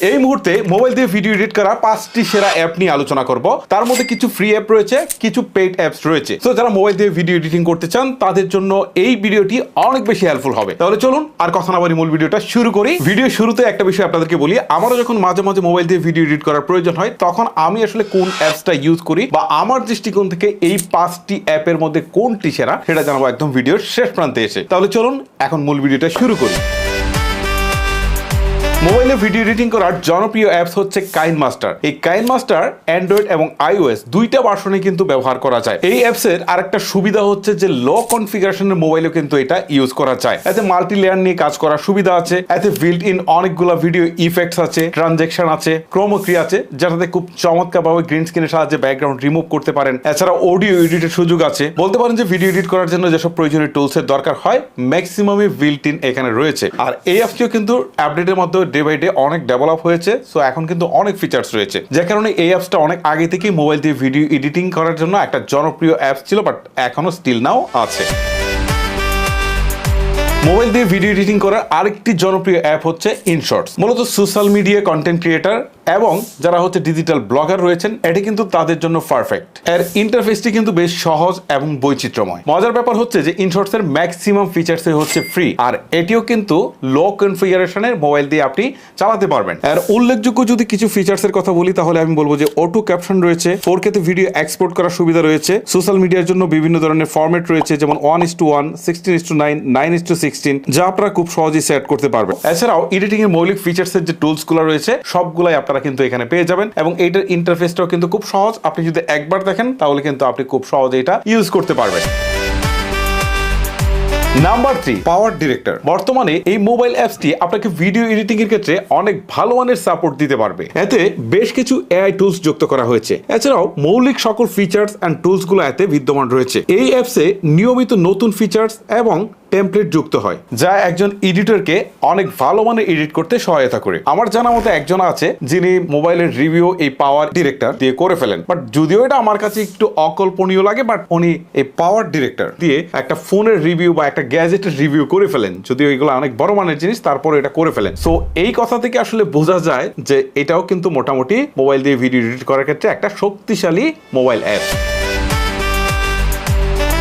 এই মুহূর্তে মোবাইল দিয়ে ভিডিও এডিট করা 5টি সেরা অ্যাপ নিয়ে আলোচনা করব। তার মধ্যে কিছু ফ্রি অ্যাপ রয়েছে, কিছু পেইড অ্যাপস রয়েছে। তো যারা মোবাইল দিয়ে ভিডিও এডিটিং করতে চান তাদের জন্য এই ভিডিওটি অনেক বেশি হেল্পফুল হবে। তাহলে চলুন আর কথা না বাড়ি মূল ভিডিওটা শুরু করি। ভিডিও শুরুতে একটা বিষয় আপনাদেরকে বলি, আমারও যখন মাঝে মাঝে মোবাইল দিয়ে ভিডিও এডিট করার প্রয়োজন হয় তখন আমি আসলে কোন অ্যাপসটা ইউজ করি বা আমার দৃষ্টিকোণ থেকে এই 5টি অ্যাপের মধ্যে কোনটি সেরা সেটা জানাবো একদম ভিডিওর শেষ প্রান্তে এসে। তাহলে চলুন এখন মূল ভিডিওটা শুরু করি। মোবাইলে ভিডিও এডিটিং করার জনপ্রিয় অ্যাপস হচ্ছে কাইনমাস্টার। এই কাইনমাস্টার অ্যান্ড্রয়েড এবং আইওএস দুইটা ভার্সনে কিন্তু ব্যবহার করা যায়। এই অ্যাপসের আরেকটা সুবিধা হচ্ছে যে লো কনফিগারেশনের মোবাইলেও কিন্তু এটা ইউজ করা যায়। এতে মাল্টি লেয়ার নিয়ে কাজ করার সুবিধা আছে, এতে বিল্ট ইন অনেকগুলো ভিডিও ইফেক্টস আছে, ট্রানজেকশন আছে, ক্রোমোক্রি আছে, যেটাতে খুব চমৎকারভাবে গ্রিন স্ক্রিনের সাহায্যে ব্যাকগ্রাউন্ড রিমুভ করতে পারেন। এছাড়া অডিও এডিটের সুযোগ আছে। বলতে পারেন যে ভিডিও এডিট করার জন্য যেসব প্রয়োজনীয় টুলসের দরকার হয় ম্যাক্সিমামই বিল্ট ইন এখানে রয়েছে। আর এই অ্যাপটিও কিন্তু আপডেটের মধ্যে ডে বাই ডে অনেক ডেভেলপ হয়েছে। সো এখন কিন্তু অনেক ফিচার্স রয়েছে, যে কারণে এই অ্যাপসটা অনেক আগে থেকেই মোবাইল দিয়ে ভিডিও এডিটিং করার জন্য একটা জনপ্রিয় অ্যাপস ছিল, বাট এখনো স্টিল নাও আছে। মোবাইল দিয়ে ভিডিও এডিটিং করার আরেকটি জনপ্রিয় অ্যাপ হচ্ছে ইনশর্টস। মূলত সোশ্যাল মিডিয়া কন্টেন্ট ক্রিয়েটার এবং যারা হচ্ছে ডিজিটাল ব্লগার রয়েছেন, এটি কিন্তু তাদের জন্য পারফেক্ট। এর ইন্টারফেসটি কিন্তু বেশ সহজ এবং বৈচিত্র্যময়। মজার ব্যাপার হচ্ছে যে ইনশর্টস এর ম্যাক্সিমাম ফিচার্স হচ্ছে ফ্রি, আর এটিও কিন্তু লো কনফিগারেশনের মোবাইল দিয়ে আপনি চালাতে পারবেন। এর উল্লেখযোগ্য যদি কিছু ফিচার্স এর কথা বলি তাহলে আমি বলবো যে অটো ক্যাপশন রয়েছে, 4K তে ভিডিও এক্সপোর্ট করার সুবিধা রয়েছে, সোশ্যাল মিডিয়ার জন্য বিভিন্ন ধরনের ফরম্যাট রয়েছে, যেমন 1:1, 16:9, 9:16, যা আপনারা খুব সহজেই সেট করতে পারবেন। এছাড়াও এডিটিং এর মৌলিক ফিচার্স এর যে টুলস গুলো রয়েছে সবগুলাই আপনারা কিন্তু এখানে পেয়ে যাবেন, এবং এইটার ইন্টারফেসটাও কিন্তু খুব সহজ। আপনি যদি একবার দেখেন তাহলে কিন্তু আপনি খুব সহজে এটা ইউজ করতে পারবেন। নাম্বার 3, পাওয়ার ডিরেক্টর। বর্তমানে এই মোবাইল অ্যাপসটি আপনাকে ভিডিও এডিটিং এর ক্ষেত্রে অনেক ভালো মানের সাপোর্ট দিতে পারবে। এতে বেশ কিছু এআই টুলস যুক্ত করা হয়েছে। এছাড়াও মৌলিক সকল ফিচার্স এন্ড টুলস গুলো এতে বিদ্যমান রয়েছে। এই অ্যাপসে নিয়মিত নতুন ফিচার্স এবং টেমপ্লেট যুক্ত হয়, যা একজন এডিটরকে অনেক ভালো মানের এডিট করতে সহায়তা করে। আমার জানা মতে একজন আছে যিনি মোবাইলের রিভিউ এই পাওয়ার ডিরেক্টর দিয়ে করে ফেলেন, বাট যদিও এটা আমার কাছে একটু অকল্পনীয় লাগে, বাট উনি এই পাওয়ার ডিরেক্টর দিয়ে একটা ফোনের রিভিউ বা একটা গ্যাজেটের রিভিউ করে ফেলেন। যদিও এগুলো অনেক বড় মানের জিনিস, তারপরে এটা করে ফেলেন। সো এই কথা থেকে আসলে বোঝা যায় যে এটাও কিন্তু মোটামুটি মোবাইল দিয়ে ভিডিও এডিট করার ক্ষেত্রে একটা শক্তিশালী মোবাইল অ্যাপ।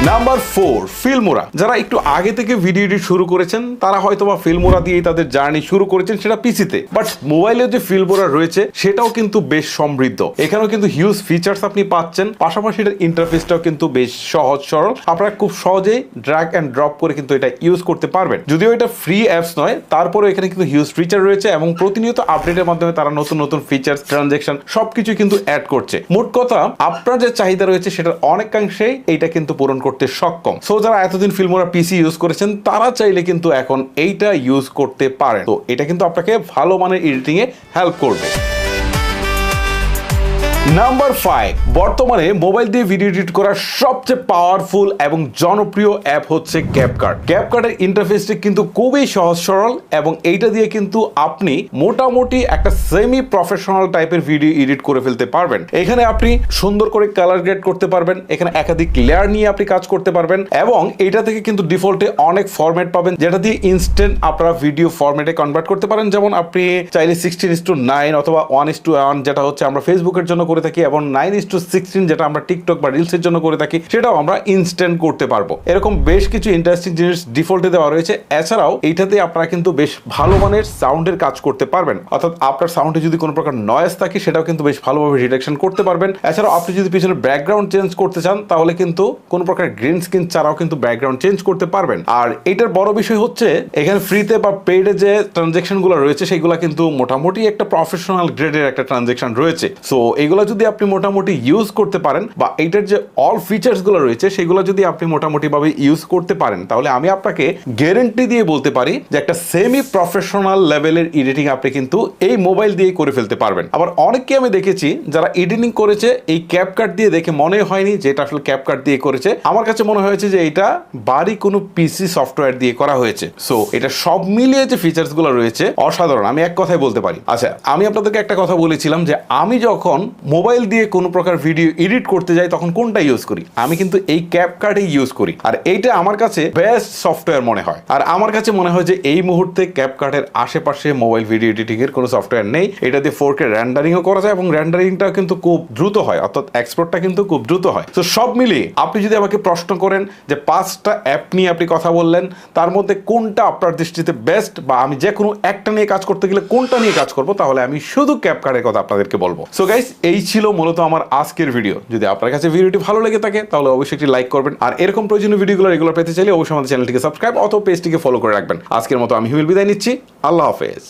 Number 4, Filmora. যারা একটু আগে থেকে ভিডিও এডিট শুরু করেছেন তারা হয়তো বা ফিল্মোরা দিয়েই তাদের জার্নি শুরু করেছেন, সেটা পিসিতে। বাট মোবাইলে যে ফিল্মোরা রয়েছে সেটাও কিন্তু বেশ সমৃদ্ধ। এখানেও কিন্তু হিউজ ফিচার্স আপনি পাচ্ছেন, পাশাপাশি এটার ইন্টারফেসটাও কিন্তু বেশ সহজ সরল। আপনারা খুব সহজেই ড্র্যাগ এন্ড ড্রপ করে কিন্তু এটা ইউজ করতে পারবেন। যদিও এটা ফ্রি অ্যাপস নয়, তারপরে এখানে কিন্তু হিউজ ফিচার রয়েছে এবং প্রতিনিয়ত আপডেটের মাধ্যমে তারা নতুন নতুন ফিচার্স, ট্রানজেকশন সবকিছু কিন্তু অ্যাড করছে। মোট কথা, আপনার যে চাহিদা রয়েছে সেটার অনেকাংশেই এইটা কিন্তু পূরণ করতে সক্ষম। সো যারা এতদিন ফিল্মোরা পিসি ইউজ করেছেন তারা চাইলে কিন্তু এখন এইটা ইউজ করতে পারেন। তো এটা কিন্তু আপনাকে ভালো মানের এডিটিং এ হেল্প করবে। নাম্বার 5, বর্তমানে মোবাইল দিয়ে ভিডিও এডিট করার সবচেয়ে পাওয়ারফুল এবং জনপ্রিয় অ্যাপ হচ্ছে ক্যাপকাট। ক্যাপকাটের ইন্টারফেসটি কিন্তু খুবই সহজ সরল, এবং এইটা দিয়ে কিন্তু আপনি মোটামুটি একটা সেমি প্রফেশনাল টাইপের ভিডিও এডিট করে ফেলতে পারবেন। এখানে আপনি সুন্দর করে কালার গ্রেড করতে পারবেন, এখানে একাধিক লেয়ার নিয়ে আপনি কাজ করতে পারবেন, এবং এটা থেকে কিন্তু ডিফল্টে অনেক ফরম্যাট পাবেন যেটা দিয়ে ইনস্ট্যান্ট আপনারা ভিডিও ফরম্যাটে কনভার্ট করতে পারেন। যেমন আপনি চাইলে 16:9 অথবা 1:1 যেটা হচ্ছে আমরা ফেসবুকের জন্য করে থাকি, এবং 9:16 যেটা আমরা টিকটক বা রিলসের জন্য করে থাকি, সেটাও আমরা ইনস্ট্যান্ট করতে পারবো। এরকম বেশ কিছু ইন্টারেস্টিং জিনিস ডিফল্টে দেওয়া রয়েছে। এছাড়াও এইটাতে আপনারা কিন্তু বেশ ভালো মানের সাউন্ডের কাজ করতে পারবেন, অর্থাৎ আপনার সাউন্ডে যদি কোনো প্রকার নয়েজ থাকে সেটাও কিন্তু বেশ ভালোভাবে রিডাকশন করতে পারবেন। এছাড়াও আপনি যদি পিছনে ব্যাকগ্রাউন্ড চেঞ্জ করতে চান তাহলে কিন্তু কোনো প্রকার গ্রিন স্ক্রিন ছাড়াও কিন্তু ব্যাকগ্রাউন্ড চেঞ্জ করতে পারবেন। আর এটার বড় বিষয় হচ্ছে এখানে ফ্রিতে বা পেইডে যে ট্রানজেকশন গুলো রয়েছে সেগুলো কিন্তু মোটামুটি একটা প্রফেশনাল গ্রেডের একটা ট্রানজেকশন রয়েছে। সো এগুলো যদি আপনি মোটামুটি ইউজ করতে পারেন, বা এইটার যে অল ফিচার্স গুলো রয়েছে সেগুলো যদি আপনি মোটামুটি ভাবে ইউজ করতে পারেন, তাহলে আমি আপনাকে গ্যারান্টি দিয়ে বলতে পারি যে একটা সেমি প্রফেশনাল লেভেলের এডিটিং আপনি কিন্তু এই মোবাইল দিয়ে করে ফেলতে পারবেন। আবার অনেককে আমি দেখেছি যারা এডিটিং করেছে এই ক্যাপকাট দিয়ে, দেখে মনে হয়নি যে এটা আসলে ক্যাপকাট দিয়ে করেছে। আমার কাছে মনে হয়েছে যে এটা বাড়ি কোনো পিসি সফটওয়্যার দিয়ে করা হয়েছে। সো এটা সব মিলিয়ে যে ফিচার্স গুলো রয়েছে অসাধারণ, আমি এক কথায় বলতে পারি। আচ্ছা, আমি আপনাদেরকে একটা কথা বলেছিলাম যে আমি যখন মোবাইল দিয়ে কোনো প্রকার ভিডিও এডিট করতে যাই তখন কোনটা ইউজ করি? আমি কিন্তু এই ক্যাপকার্টই ইউজ করি, আর এইটা আমার কাছে বেস্ট সফটওয়্যার মনে হয়। আর আমার কাছে মনে হয় যে এই মুহূর্তে ক্যাপকার্টের আশেপাশে মোবাইল ভিডিও এডিটিং এর কোনো সফটওয়্যার নেই। এটা দিয়ে 4K রেন্ডারিংও করা যায় এবং রেন্ডারিংটা কিন্তু খুব দ্রুত হয়, অর্থাৎ এক্সপোর্টটা কিন্তু খুব দ্রুত হয়। তো সব মিলিয়ে আপনি যদি আমাকে প্রশ্ন করেন যে 5টা অ্যাপ নিয়ে আপনি কথা বললেন, তার মধ্যে কোনটা আপনার দৃষ্টিতে বেস্ট, বা আমি যে কোনো একটা নিয়ে কাজ করতে গেলে কোনটা নিয়ে কাজ করবো, তাহলে আমি শুধু ক্যাপকার্টের কথা আপনাদেরকে বলবো। সো গাইস, এই ছিল মূলত আমার আজকের ভিডিও। যদি আপনার কাছে ভিডিওটি ভালো লেগে থাকে তাহলে অবশ্যই একটি লাইক করবেন, আর এরকম প্রয়োজনীয় ভিডিওগুলো রেগুলার পেতে চাইলে অবশ্যই আমাদের চ্যানেলটিকে সাবস্ক্রাইব অথবা পেজটিকে ফলো করে রাখবেন। আজকের মতো আমি হিমেল বিদায় নিচ্ছি। আল্লাহ হাফেজ।